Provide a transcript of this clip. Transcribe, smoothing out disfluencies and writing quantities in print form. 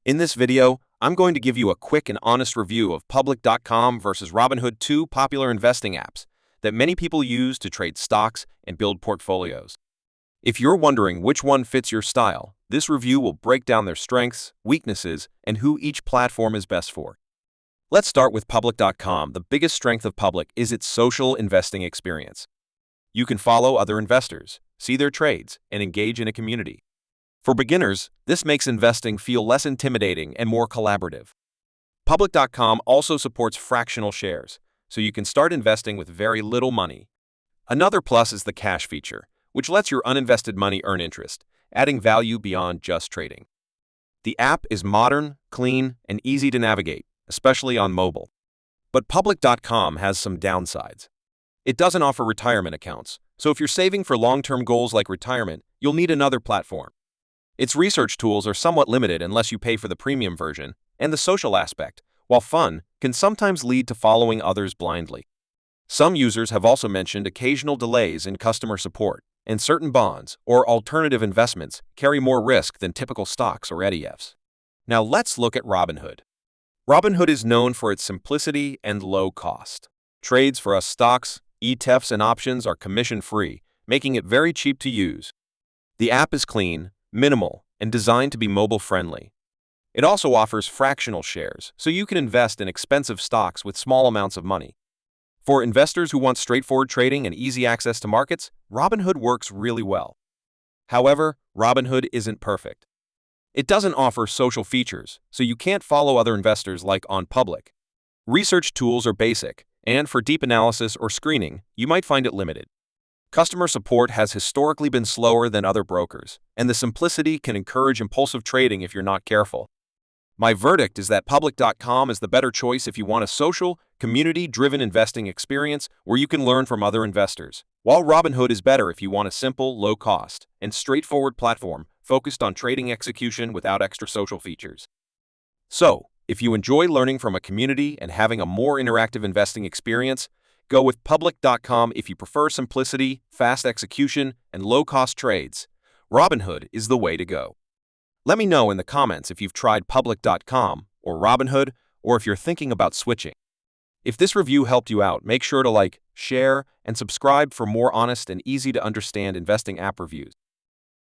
In this video, I'm going to give you a quick and honest review of Public.com versus Robinhood, two popular investing apps that many people use to trade stocks and build portfolios. If you're wondering which one fits your style, this review will break down their strengths, weaknesses, and who each platform is best for. Let's start with Public.com. The biggest strength of Public is its social investing experience. You can follow other investors, see their trades, and engage in a community. For beginners, this makes investing feel less intimidating and more collaborative. Public.com also supports fractional shares, so you can start investing with very little money. Another plus is the cash feature, which lets your uninvested money earn interest, adding value beyond just trading. The app is modern, clean, and easy to navigate, especially on mobile. But Public.com has some downsides. It doesn't offer retirement accounts, so if you're saving for long-term goals like retirement, you'll need another platform. Its research tools are somewhat limited unless you pay for the premium version, and the social aspect, while fun, can sometimes lead to following others blindly. Some users have also mentioned occasional delays in customer support, and certain bonds or alternative investments carry more risk than typical stocks or ETFs. Now let's look at Robinhood. Robinhood is known for its simplicity and low cost. Trades for us stocks, ETFs, and options are commission-free, making it very cheap to use. The app is clean, minimal, and designed to be mobile-friendly. It also offers fractional shares, so you can invest in expensive stocks with small amounts of money. For investors who want straightforward trading and easy access to markets, Robinhood works really well. However, Robinhood isn't perfect. It doesn't offer social features, so you can't follow other investors like on Public. Research tools are basic, and for deep analysis or screening, you might find it limited. Customer support has historically been slower than other brokers, and the simplicity can encourage impulsive trading if you're not careful. My verdict is that Public.com is the better choice if you want a social, community-driven investing experience where you can learn from other investors, while Robinhood is better if you want a simple, low-cost, and straightforward platform focused on trading execution without extra social features. So, if you enjoy learning from a community and having a more interactive investing experience, go with Public.com. If you prefer simplicity, fast execution, and low-cost trades, Robinhood is the way to go. Let me know in the comments if you've tried Public.com or Robinhood, or if you're thinking about switching. If this review helped you out, make sure to like, share, and subscribe for more honest and easy-to-understand investing app reviews.